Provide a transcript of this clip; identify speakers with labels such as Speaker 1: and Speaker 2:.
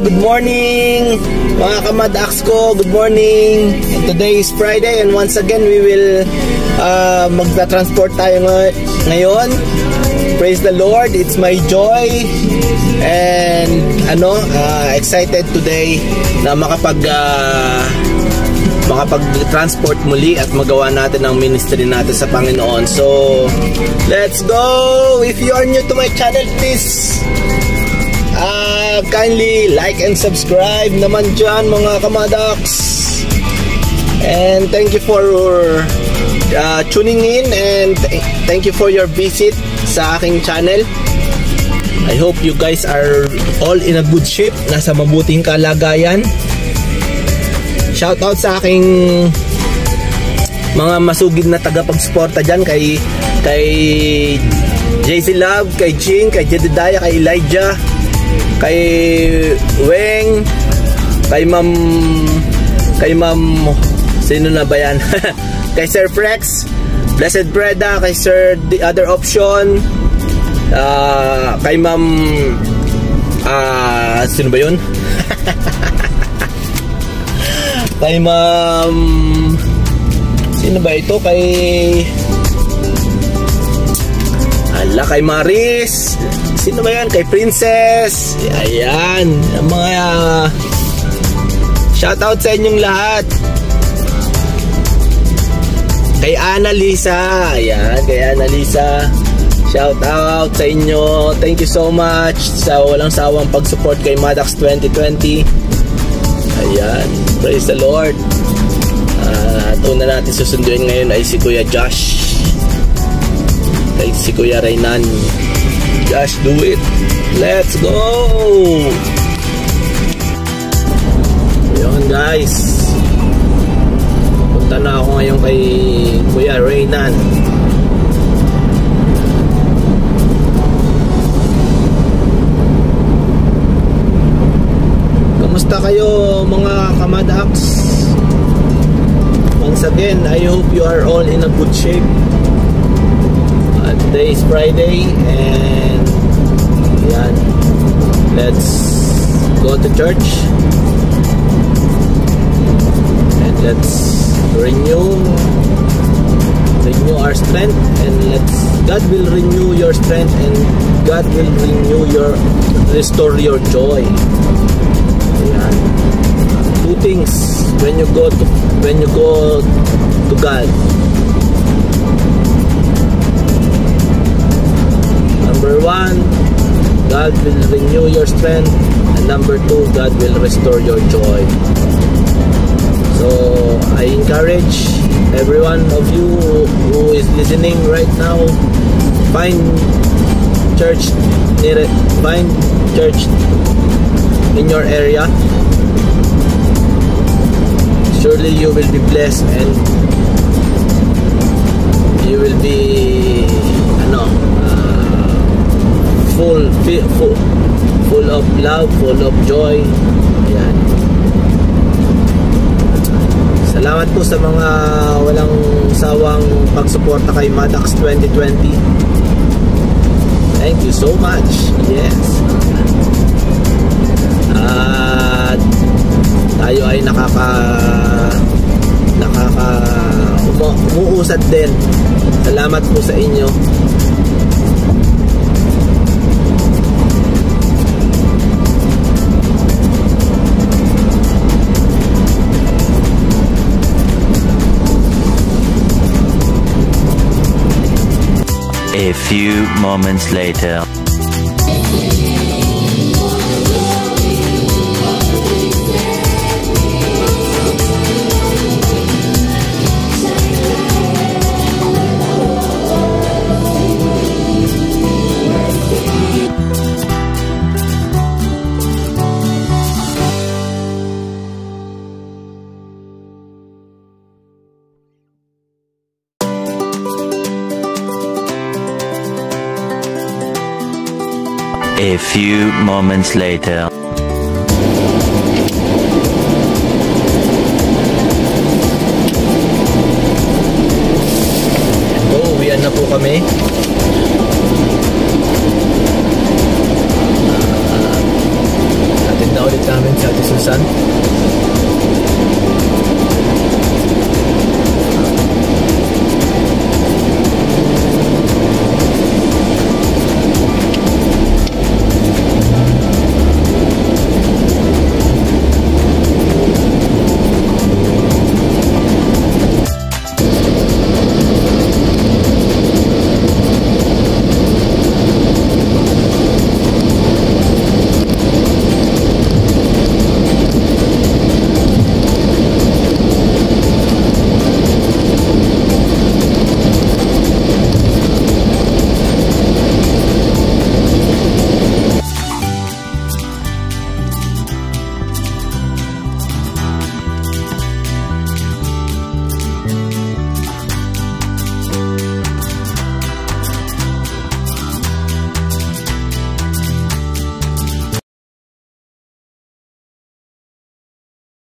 Speaker 1: good morning mga kamadax ko, good morning. And today is Friday and once again we will magta-transport tayo ngayon. Praise the Lord, it's my joy and excited today na makapag-transport muli at magawa natin ang ministry natin sa Panginoon. So, let's go! If you are new to my channel, please kindly like and subscribe naman dyan mga kamadax. And thank you for tuning in and thank you for your visit sa aking channel. I hope you guys are all in a good shape, nasa mabuting kalagayan. Shout out sa aking mga masugid na tagapagsuporta dyan kay JC Love, kay Ching, kay Jedediah, kay Elijah, kay Weng, kay Ma'am sino na ba yan? Kay Sir Frex, Blessed Breda, kay Sir The Other Option, kay Ma'am sino ba yun? Kay Ma'am sino ba ito? Kay Maris, sino ba yan? Kay Princess, ayan, mga shoutout sa inyong lahat. Kay Annalisa, ayan, kay Annalisa, shoutout sa inyo. Thank you so much sa walang sawang pag-support kay Madax 2020. Ayan, praise the Lord. At una natin susunduin ngayon ay si Kuya Josh, kay si Kuya Reynan. Josh, do it. Let's go. Ayun guys, punta na ako ngayon kay Kuya Reynan. Kamusta kayo mga kamadax? Once again, I hope you are all in a good shape. Today is Friday and yan, let's go to church and let's renew our strength, and God will renew your strength and God will restore your joy. Yan. Two things when you go to God. Number one, God will renew your strength, and number two, God will restore your joy. So I encourage every one of you who is listening right now, find church in your area. Surely you will be blessed and you will be full of love, full of joy. Ayan. Salamat po sa mga walang sawang pagsuporta kay Madax 2020. Thank you so much. Yes. At tayo ay umuusad din. Salamat po sa inyo.
Speaker 2: A few moments later. A few moments later.